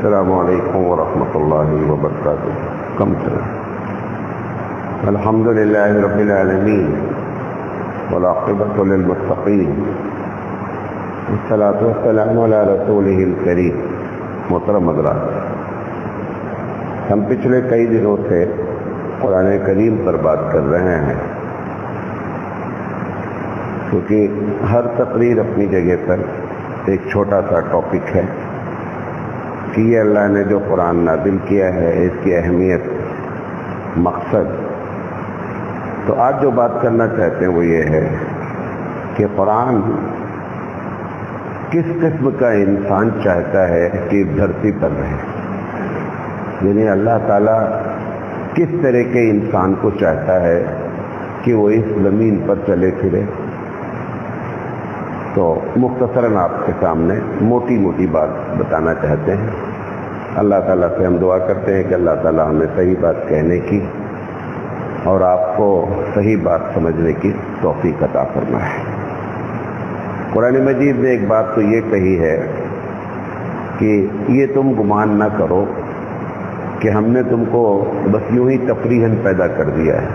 السلام علیکم ورحمۃ اللہ وبرکاتہ. کم کریں. الحمد للہ رب العالمین والعاقبۃ للمتقین والصلاۃ والسلام علی رسولہ الکریم. محترم حضرات، ہم پچھلے کئی دنوں سے قرآن کریم پر بات کر رہے ہیں، کیونکہ ہر تقریر اپنی جگہ پر ایک چھوٹا سا ٹاپک ہے کہ یہ اللہ نے جو قرآن نازل کیا ہے اس کی اہمیت، مقصد. تو آج جو بات کرنا چاہتے ہیں وہ یہ ہے کہ قرآن کس قسم کا انسان چاہتا ہے کہ دھرتی پر رہے، یعنی اللہ تعالیٰ کس طرح کے انسان کو چاہتا ہے کہ وہ اس زمین پر چلے پھرے. تو مختصراً آپ کے سامنے موٹی موٹی بات بتانا چاہتے ہیں. اللہ تعالیٰ سے ہم دعا کرتے ہیں کہ اللہ تعالیٰ ہمیں صحیح بات کہنے کی اور آپ کو صحیح بات سمجھنے کی توفیق عطا فرمائے. قرآن مجید نے ایک بات تو یہ کہی ہے کہ یہ تم گمان نہ کرو کہ ہم نے تم کو بس یوں ہی تفریحاً پیدا کر دیا ہے.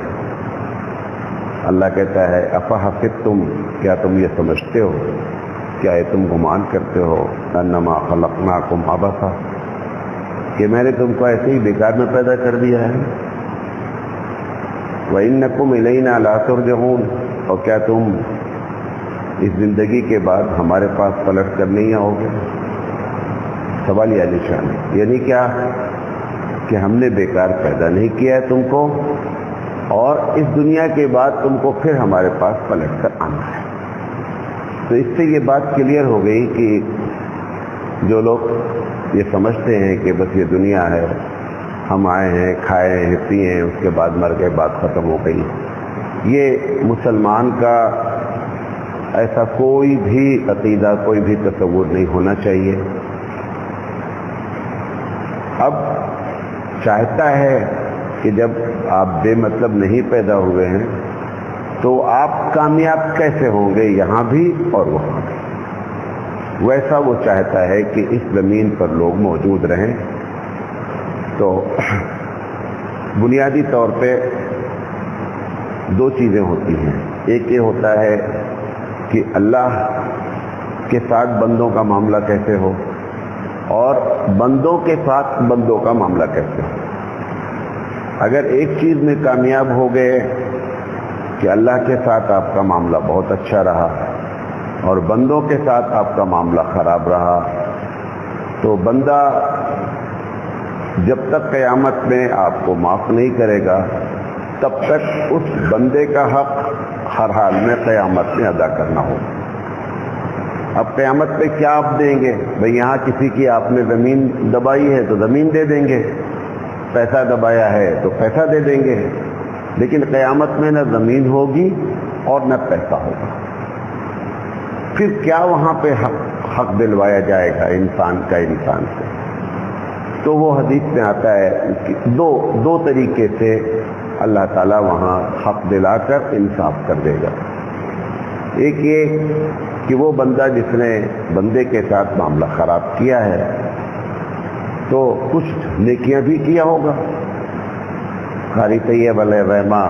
اللہ کہتا ہے افحسبتم، کیا تم یہ سمجھتے ہو، کیا یہ تم گمان کرتے ہو انما خلقناکم عبثا، کہ میں نے تم کو ایسے ہی بیکار میں پیدا کر دیا ہے. وَإِنَّكُمْ إِلَيْنَا لَا تُرْجَعُونَ، اور کیا تم اس زندگی کے بعد ہمارے پاس پلٹ کر نہیں آؤ گے. سوال یہ نشان ہے، یعنی کیا کہ ہم نے بیکار پیدا نہیں کیا ہے تم کو، اور اس دنیا کے بعد تم کو پھر ہمارے پاس پلٹ کر آنا ہے. تو اس سے یہ بات کلیئر ہو گئی کہ جو لوگ یہ سمجھتے ہیں کہ بس یہ دنیا ہے، ہم آئے ہیں، کھائے ہیں، پیے ہیں، اس کے بعد مر گئے، بات ختم ہو گئی، یہ مسلمان کا ایسا کوئی بھی عقیدہ، کوئی بھی تصور نہیں ہونا چاہیے. اب چاہتا ہے کہ جب آپ بے مطلب نہیں پیدا ہوئے ہیں تو آپ کامیاب کیسے ہوں گے یہاں بھی اور وہاں بھی. ویسا وہ چاہتا ہے کہ اس زمین پر لوگ موجود رہیں. تو بنیادی طور پہ دو چیزیں ہوتی ہیں. ایک یہ ہوتا ہے کہ اللہ کے ساتھ بندوں کا معاملہ کیسے ہو، اور بندوں کے ساتھ بندوں کا معاملہ کیسے ہو. اگر ایک چیز میں کامیاب ہو گئے کہ اللہ کے ساتھ آپ کا معاملہ بہت اچھا رہا اور بندوں کے ساتھ آپ کا معاملہ خراب رہا، تو بندہ جب تک قیامت میں آپ کو معاف نہیں کرے گا تب تک اس بندے کا حق ہر حال میں قیامت میں ادا کرنا ہوگا. اب قیامت پہ کیا آپ دیں گے؟ بھئی یہاں کسی کی آپ نے زمین دبائی ہے تو زمین دے دیں گے، پیسہ دبایا ہے تو پیسہ دے دیں گے، لیکن قیامت میں نہ زمین ہوگی اور نہ پیسہ ہوگا. پھر کیا وہاں پہ حق دلوایا جائے گا انسان کا انسان سے؟ تو وہ حدیث میں آتا ہے کہ دو طریقے سے اللہ تعالیٰ وہاں حق دلا کر انصاف کر دے گا. ایک یہ کہ وہ بندہ جس نے بندے کے ساتھ معاملہ خراب کیا ہے تو کچھ نیکیاں بھی کیا ہوگا. قاری طیب علیہ الرحمہ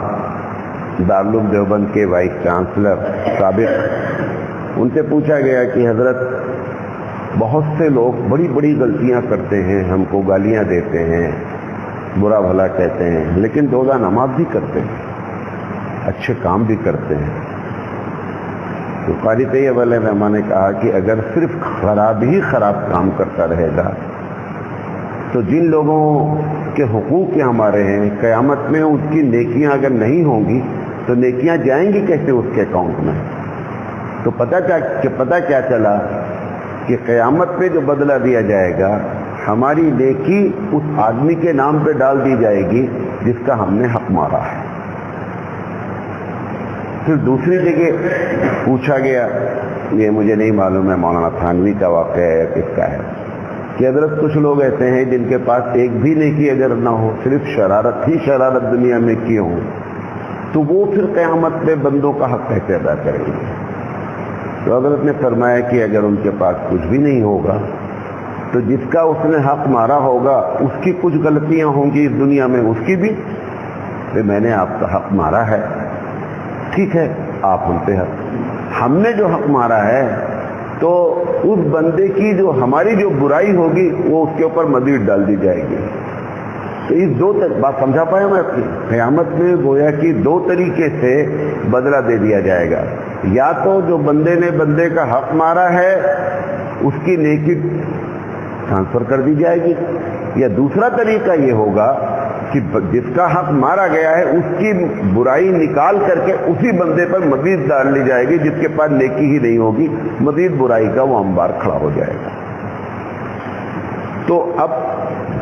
دارالعلوم دیوبند کے وائس چانسلر سابق، ان سے پوچھا گیا کہ حضرت بہت سے لوگ بڑی بڑی غلطیاں کرتے ہیں، ہم کو گالیاں دیتے ہیں، برا بھلا کہتے ہیں، لیکن روزہ نماز بھی کرتے ہیں، اچھے کام بھی کرتے ہیں. تو قاری طیب علیہ الرحمہ نے کہا کہ اگر صرف خراب ہی خراب کام کرتا رہے گا تو جن لوگوں کے حقوق ہمارے ہیں قیامت میں اس کی نیکیاں اگر نہیں ہوں گی تو نیکیاں جائیں گی کیسے اس کے اکاؤنٹ میں؟ تو پتہ کیا چلا کہ قیامت پہ جو بدلہ دیا جائے گا ہماری نیکی اس آدمی کے نام پہ ڈال دی جائے گی جس کا ہم نے حق مارا ہے. پھر دوسری جگہ پوچھا گیا، یہ مجھے نہیں معلوم ہے مولانا تھانوی کا واقعہ ہے یا کس کا ہے، کہ حضرت کچھ لوگ ایسے ہیں جن کے پاس ایک بھی نیکی اگر نہ ہو، صرف شرارت دنیا میں کی ہوں، تو وہ پھر قیامت میں بندوں کا حق کیسے ادا کریں گے؟ تو حضرت نے فرمایا کہ اگر ان کے پاس کچھ بھی نہیں ہوگا تو جس کا اس نے حق مارا ہوگا اس کی کچھ غلطیاں ہوں گی اس دنیا میں، اس کی بھی، کہ میں نے آپ کا حق مارا ہے، ٹھیک ہے آپ ہم پہ حق، ہم نے جو حق مارا ہے تو اس بندے کی جو ہماری جو برائی ہوگی وہ اس کے اوپر مزید ڈال دی جائے گی. تو اس دو بات سمجھا پایا میں آپ کی؟ قیامت میں گویا کہ دو طریقے سے بدلہ دے دیا جائے گا، یا تو جو بندے نے بندے کا حق مارا ہے اس کی نیکی ٹرانسفر کر دی جائے گی، یا دوسرا طریقہ یہ ہوگا کہ جس کا حق مارا گیا ہے اس کی برائی نکال کر کے اسی بندے پر مزید ڈال لی جائے گی، جس کے پاس نیکی ہی نہیں ہوگی، مزید برائی کا وہ انبار کھڑا ہو جائے گا. تو اب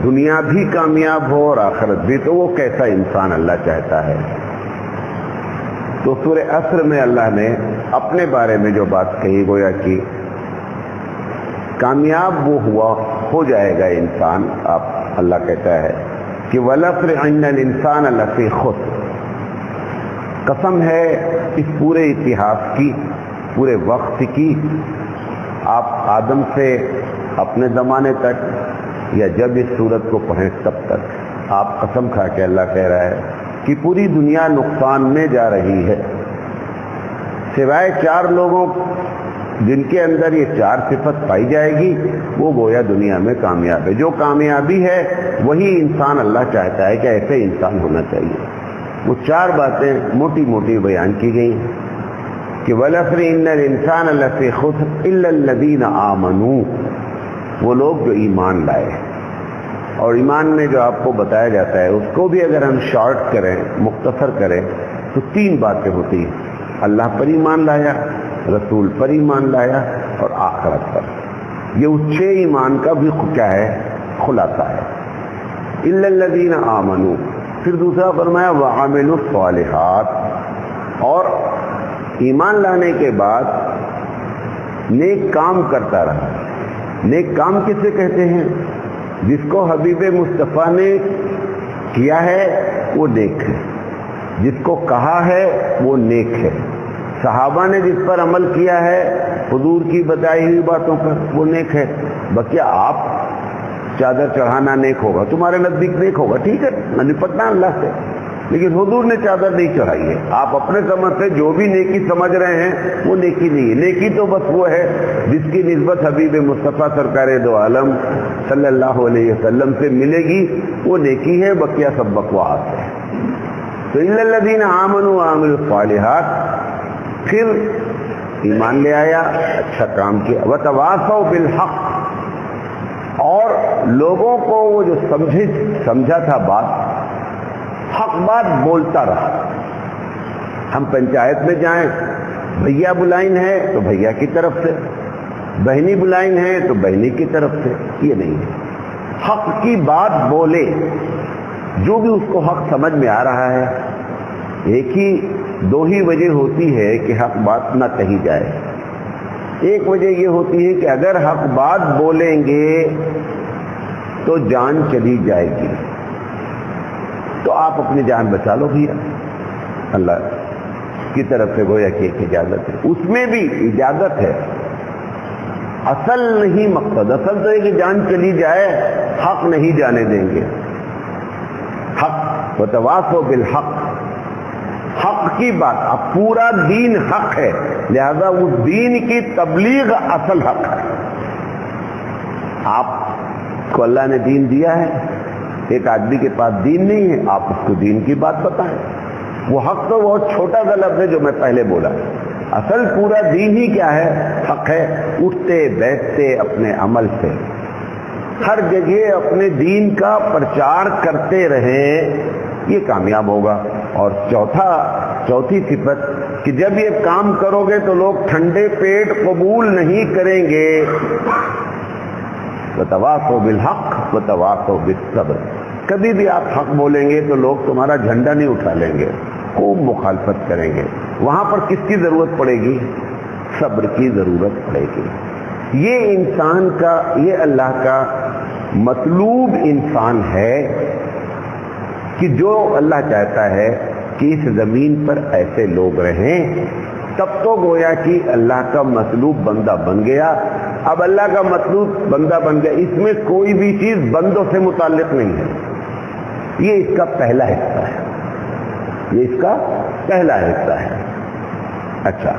دنیا بھی کامیاب ہو اور آخرت بھی، تو وہ کیسا انسان اللہ چاہتا ہے. تو سورہ عصر میں اللہ نے اپنے بارے میں جو بات کہی گویا کہ کامیاب وہ ہو جائے گا انسان. آپ اللہ کہتا ہے کہ وَلَفْرِ عِنَّ الْإِنسَانَ لَفِي خُسْرٍ، قسم ہے اس پورے اتحاد کی، پورے وقت کی، آپ آدم سے اپنے زمانے تک یا جب اس سورت کو پڑھیں تب تک آپ قسم کھا کے اللہ کہہ رہا ہے کہ پوری دنیا نقصان میں جا رہی ہے، سوائے 4 لوگوں جن کے اندر یہ 4 صفت پائی جائے گی وہ گویا دنیا میں کامیاب ہے. جو کامیابی ہے وہی انسان اللہ چاہتا ہے کہ ایسے انسان ہونا چاہیے. وہ 4 باتیں موٹی موٹی بیان کی گئی کہ وَلَفْرِ إِنَّ الْإِنسَانَ لَفِي خُسْرٍ إِلَّا الَّذِينَ آمَنُوا، وہ لوگ جو ایمان لائے. اور ایمان میں جو آپ کو بتایا جاتا ہے اس کو بھی اگر ہم شارٹ کریں، مختصر کریں تو 3 باتیں ہوتی ہیں: اللہ پر ایمان لایا، رسول پر ایمان لایا اور آخرت پر. یہ اس 6 ایمان کا بھی کیا ہے؟ خلاصہ ہے. الا الذین آمنوا، پھر دوسرا فرمایا وعملوا الصالحات، اور ایمان لانے کے بعد نیک کام کرتا رہا. نیک کام کسے کہتے ہیں؟ جس کو حبیب مصطفیٰ نے کیا ہے وہ نیک ہے، جس کو کہا ہے وہ نیک ہے، صحابہ نے جس پر عمل کیا ہے حضور کی بتائی ہوئی باتوں پر وہ نیک ہے. بکیا آپ چادر چڑھانا نیک ہوگا، تمہارے نزدیک نیک ہوگا، ٹھیک ہے، نپٹنا اللہ سے، لیکن حضور نے چادر نہیں چڑھائی ہے. آپ اپنے سمجھ سے جو بھی نیکی سمجھ رہے ہیں وہ نیکی نہیں ہے. نیکی تو بس وہ ہے جس کی نسبت حبیب مصطفیٰ سرکار دو عالم صلی اللہ علیہ وسلم سے ملے گی، وہ نیکی ہے، بقیہ سب بکواس ہے. تو الا الذین آمنوا وعملوا الصالحات، پھر ایمان لے آیا، اچھا کام کیا، وتواصوا بالحق، اور لوگوں کو وہ جو سمجھا تھا بات، حق بات بولتا رہا. ہم پنچایت میں جائیں، بھیا بلائن ہے تو بھیا کی طرف سے، بہنی بلائن ہے تو بہنی کی طرف سے، یہ نہیں ہے. حق کی بات بولے، جو بھی اس کو حق سمجھ میں آ رہا ہے. دو ہی وجہ ہوتی ہے کہ حق بات نہ کہی جائے. ایک وجہ یہ ہوتی ہے کہ اگر حق بات بولیں گے تو جان چلی جائے گی، تو آپ اپنی جان بچا لو بھیا. اللہ کی طرف سے گویا کہ ایک اجازت ہے، اس میں بھی اجازت ہے، اصل نہیں مقصد. اصل تو ہے کہ جان چلی جائے، حق نہیں جانے دیں گے. حق وتواصوا بالحق، حق کی بات. اب پورا دین حق ہے، لہذا اس دین کی تبلیغ اصل حق ہے. آپ کو اللہ نے دین دیا ہے، ایک آدمی کے پاس دین نہیں ہے، آپ اس کو دین کی بات بتائیں. وہ حق تو بہت چھوٹا سا لفظ ہے جو میں پہلے بولا. اصل پورا دین ہی کیا ہے؟ حق ہے. اٹھتے بیٹھتے اپنے عمل سے ہر جگہ اپنے دین کا پرچار کرتے رہیں، یہ کامیاب ہوگا. اور چوتھی صفت کہ جب یہ کام کرو گے تو لوگ ٹھنڈے پیٹ قبول نہیں کریں گے. وتواصوا بالحق وتواصوا بالصبر، کبھی بھی آپ حق بولیں گے تو لوگ تمہارا جھنڈا نہیں اٹھا لیں گے، خوب مخالفت کریں گے. وہاں پر کس کی ضرورت پڑے گی؟ صبر کی ضرورت پڑے گی. یہ انسان کا، یہ اللہ کا مطلوب انسان ہے کہ جو اللہ چاہتا ہے کہ اس زمین پر ایسے لوگ رہیں تب تو گویا کہ اللہ کا مطلوب بندہ بن گیا. اب اللہ کا مطلوب بندہ بن گیا، اس میں کوئی بھی چیز بندوں سے متعلق نہیں ہے. یہ اس کا پہلا حصہ ہے، یہ اس کا پہلا حصہ ہے. اچھا.